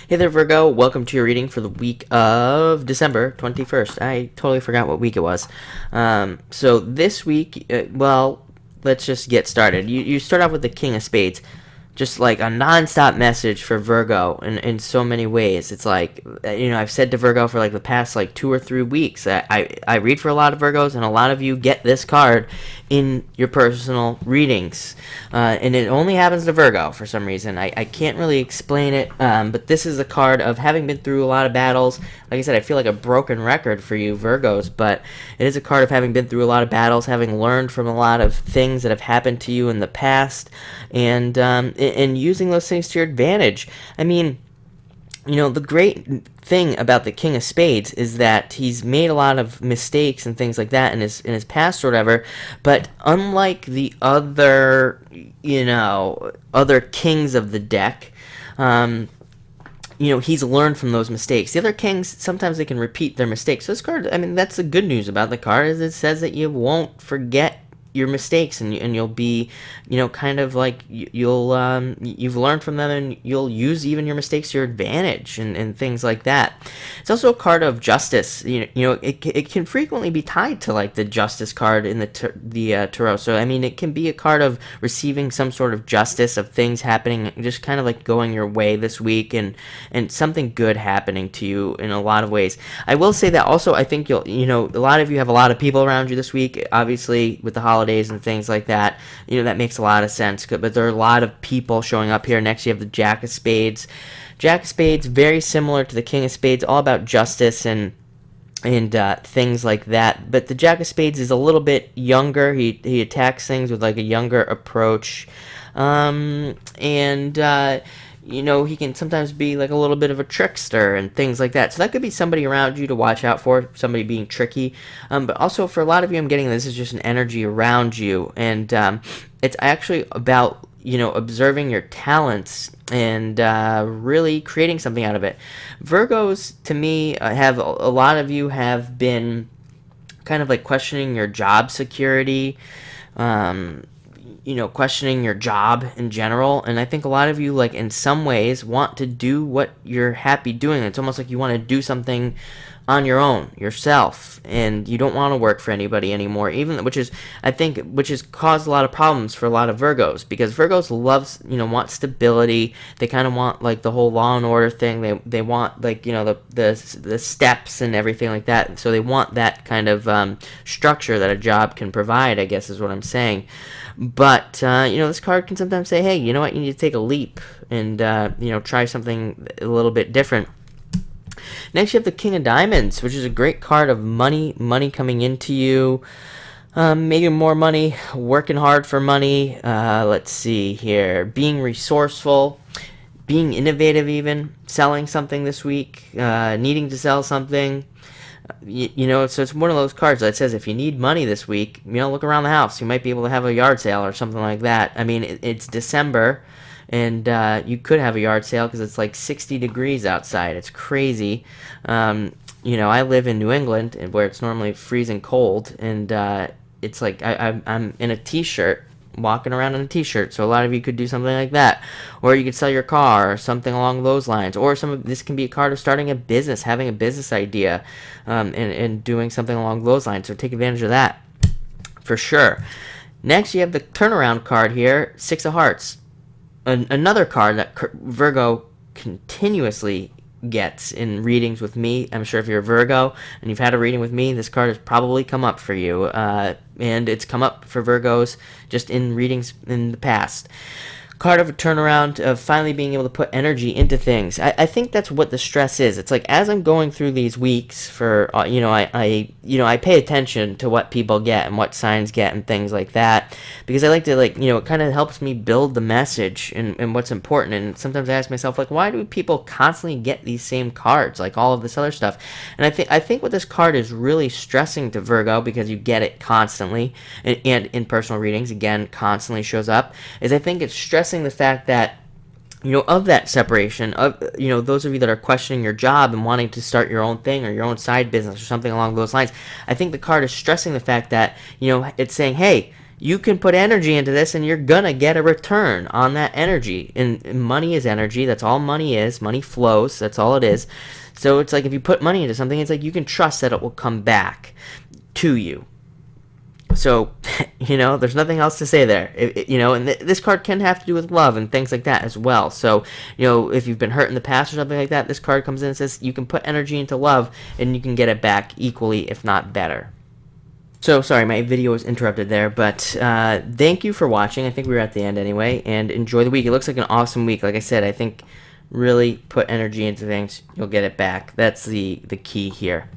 Hey there, Virgo. Welcome to your reading for the week of December 21st. I totally forgot what week it was. So this week, let's just get started. You start off with the King of Spades. Just like a nonstop message for Virgo in so many ways. It's like, I've said to Virgo for like the past like 2 or 3 weeks, I read for a lot of Virgos, and a lot of you get this card in your personal readings. And it only happens to Virgo for some reason. I can't really explain it, but this is a card of having been through a lot of battles. Like I said, I feel like a broken record for you Virgos, but it is a card of having been through a lot of battles, having learned from a lot of things that have happened to you in the past, and using those things to your advantage. I mean, the great thing about the King of Spades is that he's made a lot of mistakes and things like that in his past or whatever, but unlike the other, other kings of the deck, he's learned from those mistakes. The other kings, sometimes they can repeat their mistakes. So this card, I mean, that's the good news about the card, is it says that you won't forget your mistakes, and you'll be, kind of like you've learned from them, and you'll use even your mistakes to your advantage, and things like that. It's also a card of justice. It can frequently be tied to like the justice card in the tarot. So I mean, it can be a card of receiving some sort of justice, of things happening, just kind of like going your way this week, and something good happening to you in a lot of ways. I will say that also, I think a lot of you have a lot of people around you this week, obviously with the holidays and things like that. That makes a lot of sense, but there are a lot of people showing up here. Next you have the Jack of Spades. Jack of Spades, very similar to the King of Spades, all about justice and things like that. But the Jack of Spades is a little bit younger. He attacks things with like a younger approach, he can sometimes be like a little bit of a trickster and things like that. So that could be somebody around you to watch out for, somebody being tricky. But also for a lot of you, I'm getting this is just an energy around you. And it's actually about, observing your talents and really creating something out of it. Virgos, to me, have a lot of you have been kind of like questioning your job security, questioning your job in general. And I think a lot of you, like, in some ways, want to do what you're happy doing. It's almost like you want to do something on your own, yourself, and you don't want to work for anybody anymore, which has caused a lot of problems for a lot of Virgos, because Virgos want stability. They kind of want like the whole law and order thing. They want like, the steps and everything like that. So they want that kind of structure that a job can provide, I guess is what I'm saying. But this card can sometimes say, hey, you know what, you need to take a leap and try something a little bit different. Next, you have the King of Diamonds, which is a great card of money coming into you, making more money, working hard for money. Let's see here, being resourceful, being innovative, even selling something this week, needing to sell something. So it's one of those cards that says if you need money this week, look around the house. You might be able to have a yard sale or something like that. I mean, it's December, and you could have a yard sale because it's like 60 degrees outside. It's crazy. I live in New England, where it's normally freezing cold, and it's like I'm in a t-shirt, walking around in a t-shirt. So a lot of you could do something like that, or you could sell your car or something along those lines, or this can be a card of starting a business, having a business idea, and doing something along those lines. So take advantage of that for sure. Next, you have the turnaround card here, Six of Hearts. Another card that Virgo continuously gets in readings with me. I'm sure if you're a Virgo and you've had a reading with me, this card has probably come up for you, and it's come up for Virgos just in readings in the past. Card of a turnaround, of finally being able to put energy into things. I think that's what the stress is. It's like, as I'm going through these weeks for, I pay attention to what people get and what signs get and things like that, because I like to, it kind of helps me build the message and what's important. And sometimes I ask myself, like, why do people constantly get these same cards, like all of this other stuff? And I think what this card is really stressing to Virgo, because you get it constantly, and in personal readings, again, constantly shows up, is I think it's stressing the fact that, of that separation, of, those of you that are questioning your job and wanting to start your own thing or your own side business or something along those lines. I think the card is stressing the fact that, it's saying, hey, you can put energy into this and you're gonna get a return on that energy. And money is energy. That's all money is. Money flows. That's all it is. So it's like if you put money into something, it's like you can trust that it will come back to you. So, there's nothing else to say there. And this card can have to do with love and things like that as well. So, if you've been hurt in the past or something like that, this card comes in and says you can put energy into love and you can get it back equally, if not better. So, sorry, my video was interrupted there, but thank you for watching. I think we were at the end anyway, and enjoy the week. It looks like an awesome week. Like I said, I think really put energy into things, you'll get it back. That's the key here.